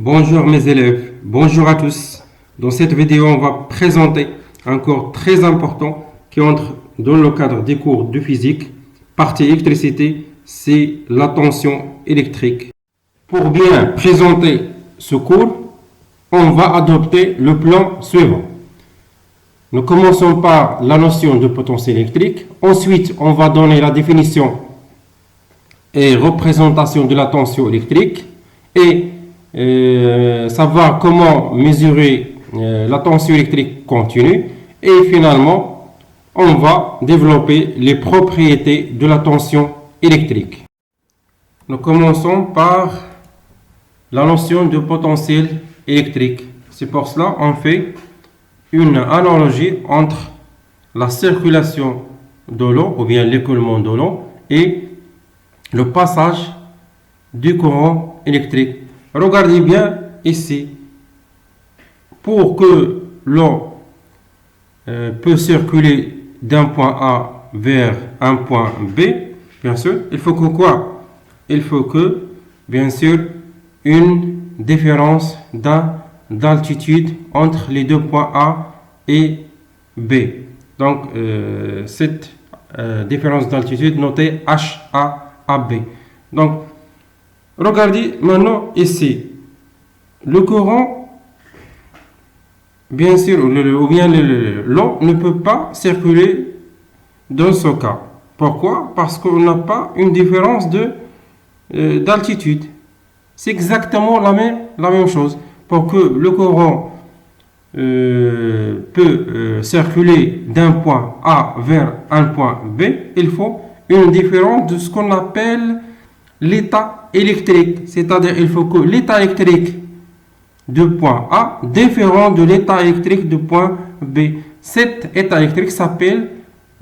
Bonjour mes élèves, bonjour à tous. Dans cette vidéo, on va présenter un cours très important qui entre dans le cadre des cours de physique. Partie électricité, c'est la tension électrique. Pour bien présenter ce cours, on va adopter le plan suivant. Nous commençons par la notion de potentiel électrique. Ensuite, on va donner la définition et représentation de la tension électrique et savoir comment mesurer la tension électrique continue. Et finalement, on va développer les propriétés de la tension électrique. Nous commençons par la notion de potentiel électrique. C'est pour cela qu'on fait une analogie entre la circulation de l'eau ou bien l'écoulement de l'eau et le passage du courant électrique. Regardez bien ici. Pour que l'eau peut circuler d'un point A vers un point B, bien sûr, il faut que quoi? Il faut que, bien sûr, une différence d'altitude entre les deux points A et B. Donc, cette différence d'altitude notée HAB. Donc, regardez maintenant ici. Le courant, bien sûr, ou bien l'eau ne peut pas circuler dans ce cas. Pourquoi? Parce qu'on n'a pas une différence d'altitude. C'est exactement la même chose. Pour que le courant peut circuler d'un point A vers un point B, il faut une différence de ce qu'on appelle l'état électrique. C'est-à-dire il faut que l'état électrique de point A différent de l'état électrique de point B. Cet état électrique s'appelle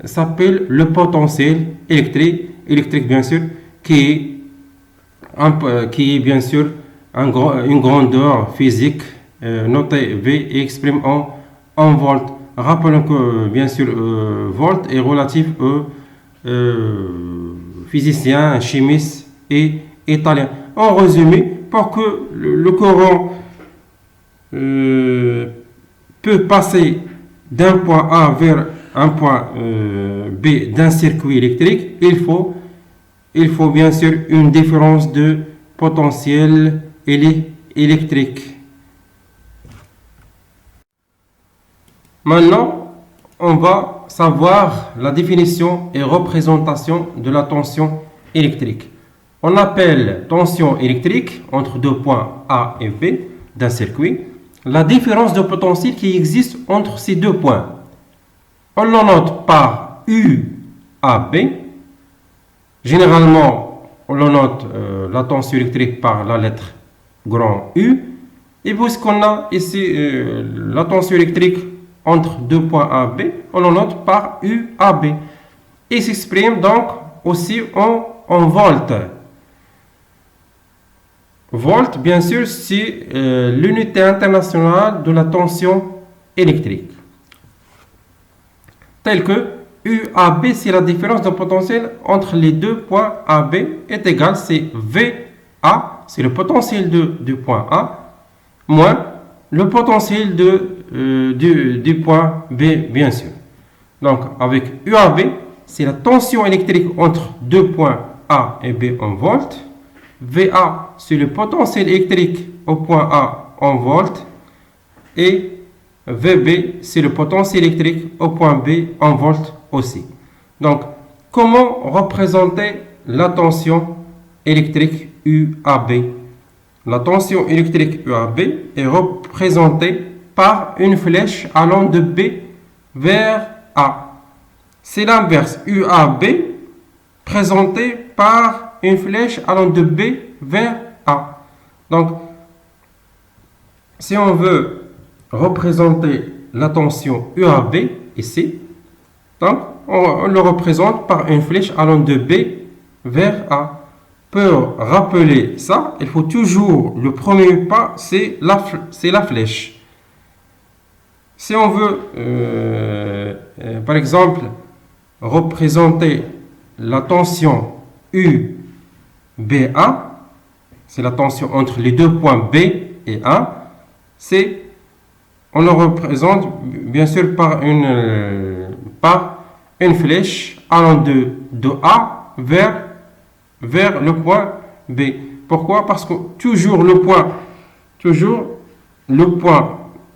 le potentiel électrique bien sûr, qui est bien sûr une grandeur physique notée V et exprimée en volts. Rappelons que bien sûr volt est relatif aux physiciens, chimistes et italiens. En résumé, pour que le courant peut passer d'un point A vers un point B d'un circuit électrique, il faut bien sûr une différence de potentiel électrique. Maintenant, on va savoir la définition et représentation de la tension électrique. On appelle tension électrique entre deux points A et B d'un circuit la différence de potentiel qui existe entre ces deux points. On le note par UAB. Généralement, on le note la tension électrique par la lettre grand U. Et puisqu'on a ici la tension électrique entre deux points A et B, on le note par UAB. Et s'exprime donc aussi en volts. Volt, bien sûr, c'est l'unité internationale de la tension électrique. Tel que UAB, c'est la différence de potentiel entre les deux points AB est égal, c'est VA, c'est le potentiel du point A, moins le potentiel du point B, bien sûr. Donc, avec UAB, c'est la tension électrique entre deux points A et B en volts. VA, c'est le potentiel électrique au point A en volts. Et VB, c'est le potentiel électrique au point B en volts aussi. Donc, comment représenter la tension électrique UAB? La tension électrique UAB est représentée par une flèche allant de B vers A. C'est l'inverse. UAB présenté par une flèche allant de B vers A. Donc, si on veut représenter la tension UAB ici, donc on le représente par une flèche allant de B vers A. Pour rappeler ça, il faut toujours, le premier pas, c'est la flèche. Si on veut, par exemple, représenter la tension UBA, c'est la tension entre les deux points B et A, on le représente bien sûr par une flèche allant de A vers le point B. Pourquoi? Parce que toujours le point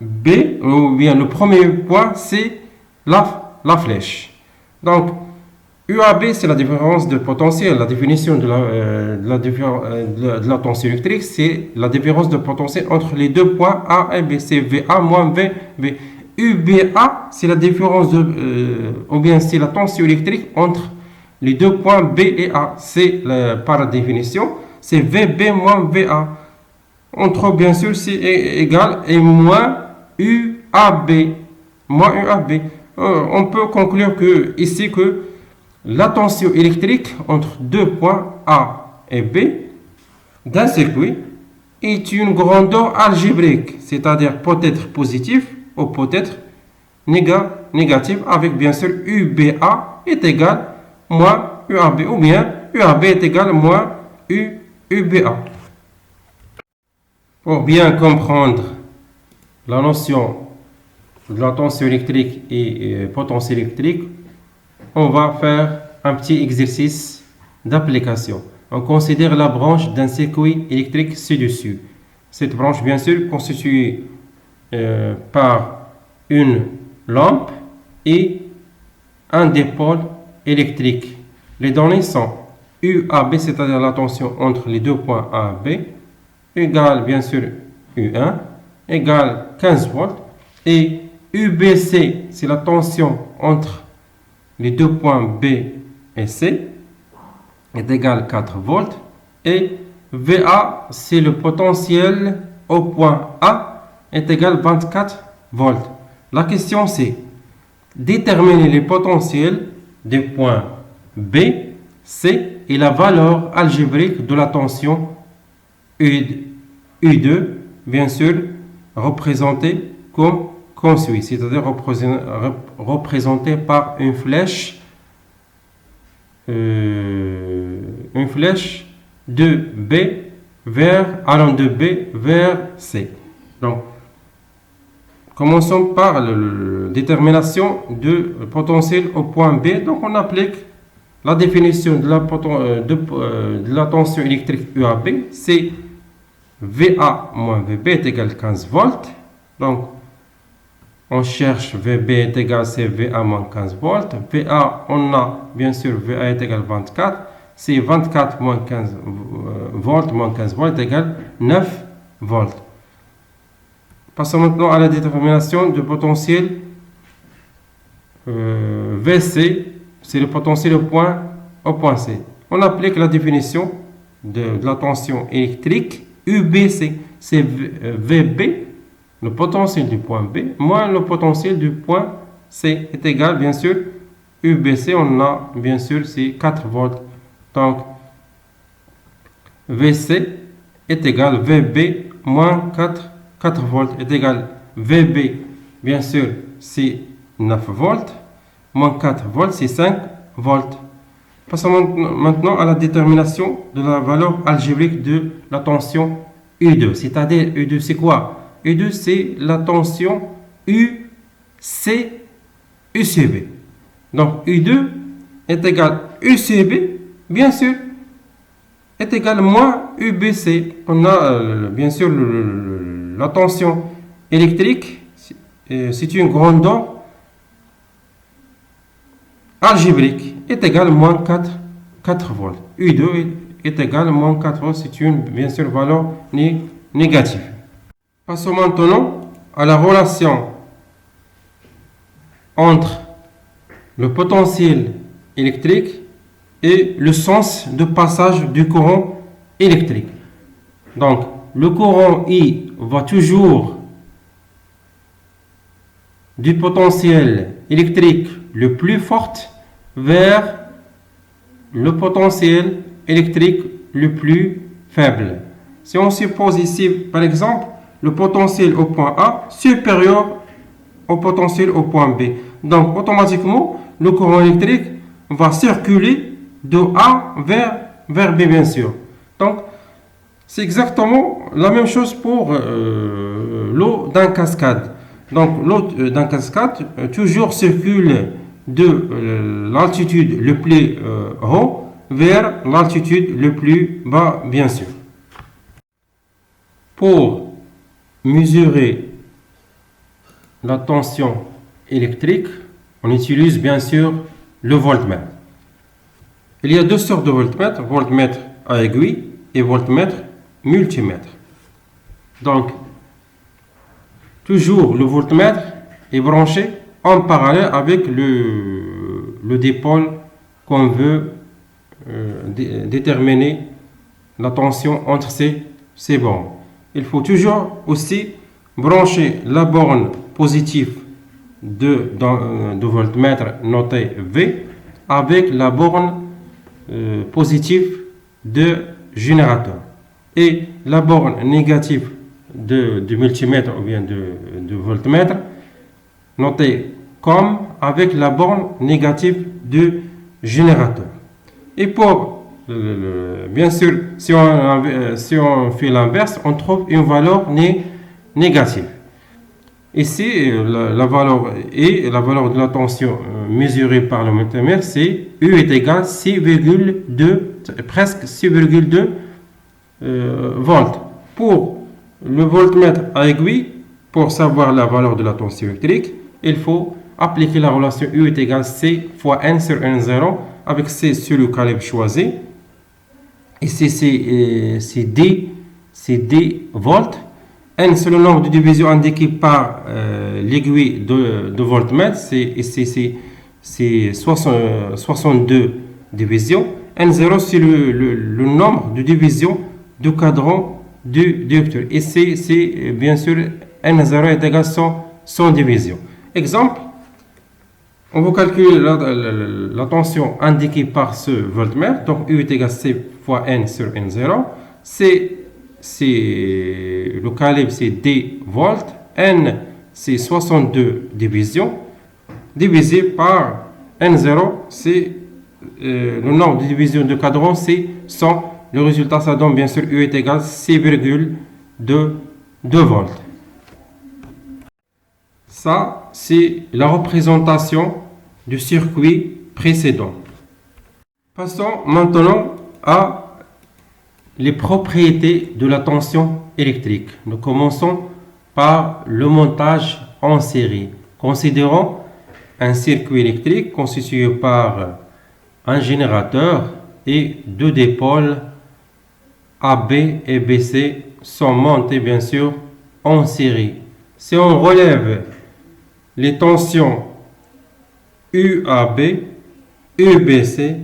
B, ou bien le premier point, c'est la flèche. Donc, UAB, c'est la différence de potentiel. La définition de la tension électrique, c'est la différence de potentiel entre les deux points A et B. C'est VA moins VB. UBA, c'est la différence ou bien c'est la tension électrique entre les deux points B et A. C'est par définition, c'est VB moins VA. On trouve bien sûr c'est égal et moins UAB. Moins UAB. On peut conclure ici que la tension électrique entre deux points A et B d'un circuit est une grandeur algébrique, c'est-à-dire peut-être positive ou peut-être négative, avec bien sûr UBA est égal moins UAB, ou bien UAB est égal moins UBA. Pour bien comprendre la notion de la tension électrique et potentiel électrique, on va faire un petit exercice d'application. On considère la branche d'un circuit électrique ci-dessus. Cette branche, bien sûr, constituée par une lampe et un dipôle électrique. Les données sont UAB, c'est-à-dire la tension entre les deux points A et B, égale bien sûr U1, égale 15 volts, et UBC, c'est la tension entre les deux points B et C, est égal 4 volts, et VA, c'est le potentiel au point A, est égal 24 volts. La question c'est déterminer les potentiels des points B, C et la valeur algébrique de la tension U2, bien sûr, représentée comme suit, c'est-à-dire représenté par une flèche de B allant de B vers C. Donc, commençons par la détermination de potentiel au point B. Donc, on applique la définition de la tension électrique UAB, c'est VA moins VB est égal à 15 volts. Donc, on cherche VB est égal à VA moins 15 volts. VA, on a bien sûr VA est égal à 24. C'est 24 moins 15 volts moins 15 volts est égal à 9 volts. Passons maintenant à la détermination du potentiel VC. C'est le potentiel au point C. On applique la définition de la tension électrique UBC. C'est VB, le potentiel du point B, moins le potentiel du point C est égal, bien sûr, UBC, on a, bien sûr, c'est 4 volts. Donc, VC est égal VB moins 4 volts est égal VB, bien sûr, c'est 9 volts, moins 4 volts, c'est 5 volts. Passons maintenant à la détermination de la valeur algébrique de la tension U2. C'est-à-dire, U2, c'est quoi? U2, c'est la tension UCB. Donc, U2 est égal UCB, bien sûr, est égal moins UBC. On a, bien sûr, la tension électrique, c'est une grandeur algébrique, est égal moins 4 volts. U2 est égal moins 4 volts, c'est une, bien sûr, valeur négative. Passons maintenant à la relation entre le potentiel électrique et le sens de passage du courant électrique. Donc, le courant I va toujours du potentiel électrique le plus fort vers le potentiel électrique le plus faible. Si on suppose ici, par exemple, le potentiel au point A supérieur au potentiel au point B. Donc, automatiquement, le courant électrique va circuler de A vers B, bien sûr. Donc, C'est exactement la même chose pour l'eau d'un cascade. Donc l'eau d'un cascade toujours circule de l'altitude le plus haut vers l'altitude le plus bas, bien sûr. Pour mesurer la tension électrique, on utilise bien sûr le voltmètre. Il y a deux sortes de voltmètres, voltmètre à aiguille et voltmètre multimètre. Donc, toujours le voltmètre est branché en parallèle avec le dipôle qu'on veut déterminer la tension entre ces bornes. Il faut toujours aussi brancher la borne positive de voltmètre notée V avec la borne positive de générateur et la borne négative du multimètre ou bien de voltmètre notée comme avec la borne négative du générateur. Et pour bien sûr, si on fait l'inverse, on trouve une valeur négative. Ici, la valeur de la tension mesurée par le multimètre, c'est U est égal à 6,2, presque 6,2 volts. Pour le voltmètre à aiguille, pour savoir la valeur de la tension électrique, il faut appliquer la relation U est égal à C fois N sur N0, avec C sur le calibre choisi. Ici, c'est D volts. N, c'est le nombre de divisions indiqué par l'aiguille de voltmètre. C'est 62 divisions. N0, c'est le nombre de divisions du cadran du dioptre. Et c'est bien sûr N0 est égal à 100 divisions. Exemple, on va calculer la tension indiquée par ce voltmètre. Donc, U est égal à C fois N sur N0. Le calibre, c'est D volts. N, c'est 62 divisions. Divisé par N0, c'est le nombre de divisions de cadran, c'est 100. Le résultat, ça donne bien sûr U est égal à 6,2 volts. Ça, c'est la représentation du circuit précédent. Passons maintenant à les propriétés de la tension électrique. Nous commençons par le montage en série. Considérons un circuit électrique constitué par un générateur et deux dipôles AB et BC sont montés bien sûr en série. Si on relève les tensions UAB, UBC,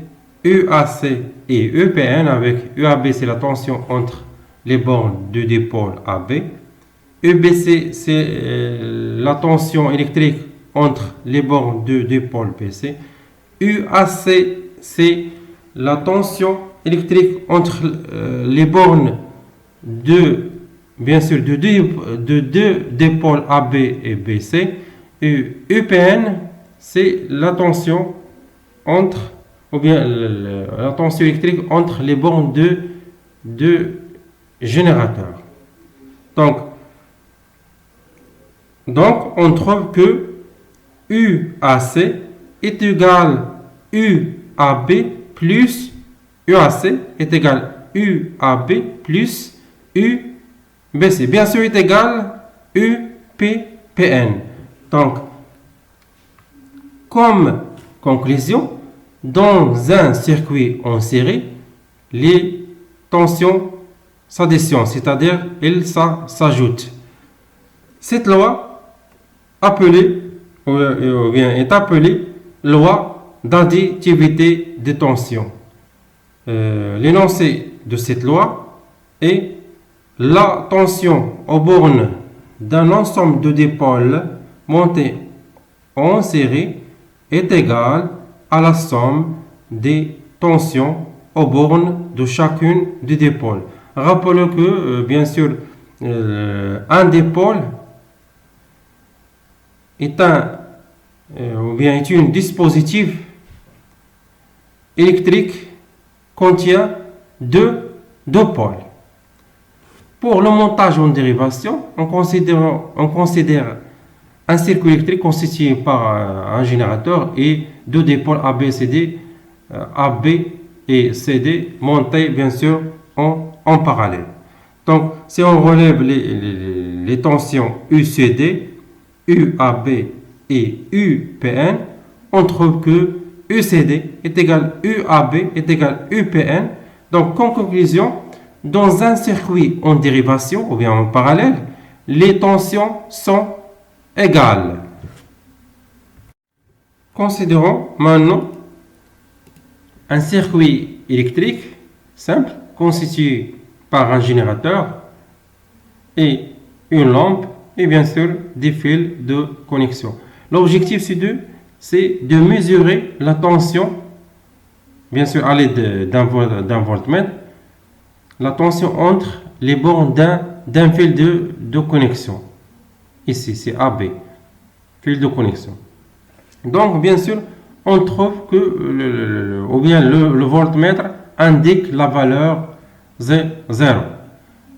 UAC et EPN, avec UAB c'est la tension entre les bornes de dipôle AB, UBC c'est la tension électrique entre les bornes de dipôle BC, UAC c'est la tension électrique entre les bornes de deux dipôles AB et BC, et EPN c'est la tension entre la tension électrique entre les bornes de générateurs. Donc, on trouve que UAC est égal à UAB plus UAC est égal à UAB plus UBC. Bien sûr, est égal à UPPN. Donc, comme conclusion, dans un circuit en série, les tensions s'additionnent, c'est-à-dire elles s'ajoutent. Cette loi est appelée loi d'additivité des tensions. L'énoncé de cette loi est la tension aux bornes d'un ensemble de dipôles montés en série est égale à la somme des tensions aux bornes de chacune des dipôles. Rappelez que, bien sûr, un dipôle est un dispositif électrique contient deux pôles. Pour le montage en dérivation, on considère un circuit électrique constitué par un générateur et deux dipôles AB et CD, AB et CD montés bien sûr en parallèle. Donc, si on relève les tensions UCD, UAB et UPN, on trouve que UCD est égal à UAB est égal à UPN. Donc, en conclusion, dans un circuit en dérivation ou bien en parallèle, les tensions sont égales. Considérons maintenant un circuit électrique simple constitué par un générateur et une lampe et bien sûr des fils de connexion. L'objectif c'est de mesurer la tension, bien sûr à l'aide d'un voltmètre, la tension entre les bornes d'un fil de connexion. Ici c'est AB, fil de connexion. Donc bien sûr on trouve que le voltmètre indique la valeur 0.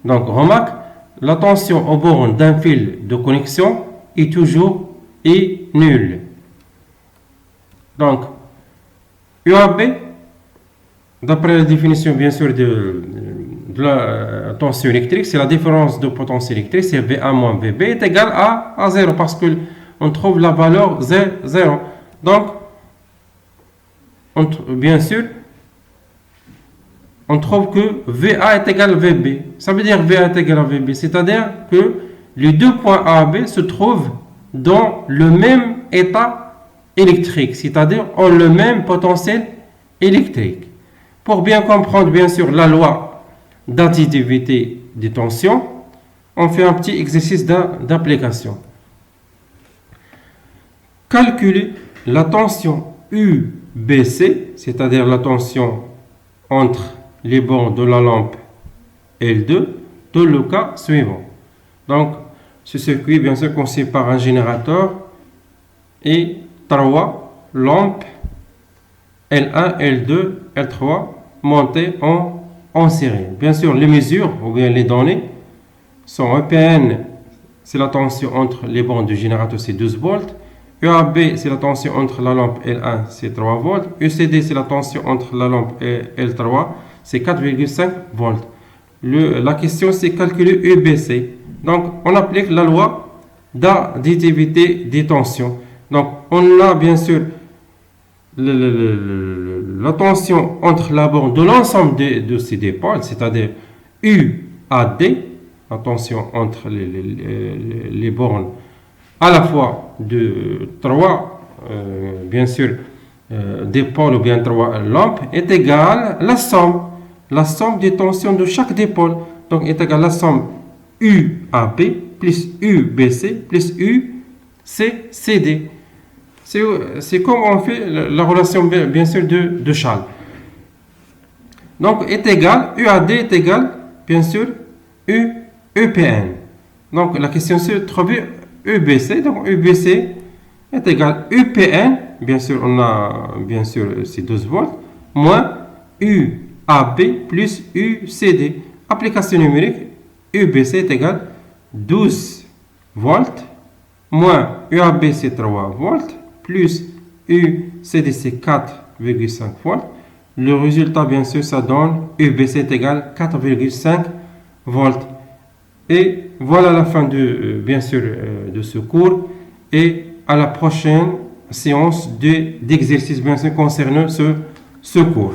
Donc remarque, la tension aux bornes d'un fil de connexion est toujours nulle. Donc UAB, d'après la définition bien sûr de la tension électrique, c'est la différence de potentiel électrique, c'est VA moins VB est égal à 0 parce qu'on trouve la valeur 0. Donc bien sûr on trouve que VA est égal à VB. Ça veut dire VA est égal à VB, c'est-à-dire que les deux points A et B se trouvent dans le même état électrique, c'est-à-dire ont le même potentiel électrique. Pour bien comprendre, bien sûr, la loi d'additivité des tensions, on fait un petit exercice d'application. Calculer la tension UBC, c'est-à-dire la tension entre les bords de la lampe L2 dans le cas suivant. Donc, ce circuit, bien sûr, constitué par un générateur et 3 lampes L1, L2, L3 montées en série. Bien sûr, les mesures ou bien les données sont EPN, c'est la tension entre les bornes du générateur, c'est 12 volts. UAB, c'est la tension entre la lampe L1, c'est 3 volts. UCD, c'est la tension entre la lampe et L3, c'est 4,5 volts. La question, c'est calculer UBC. Donc, on applique la loi d'additivité des tensions. Donc, on a bien sûr la tension entre la borne de l'ensemble de ces dipôles, c'est-à-dire UAD, la tension entre les bornes à la fois de 3, bien sûr, dipôles ou bien 3 lampes, est égale à la somme des tensions de chaque dipôle. Donc, est égale à la somme UAB plus UBC plus UCD. C'est comme on fait la relation, bien sûr, de Charles. Donc, est égal, UAD est égal, bien sûr, UPN. Donc, la question c'est de trouver UBC. Donc, UBC est égal UPN. Bien sûr, on a, bien sûr, c'est 12 volts, moins UAB plus UCD. Application numérique, UBC est égal 12 volts, moins UAB c'est 3 volts, plus UCD c'est 4,5 volts. Le résultat, bien sûr, ça donne UBC est égal 4,5 volts. Et voilà la fin bien sûr, de ce cours. Et à la prochaine séance d'exercice, bien sûr, concernant ce cours.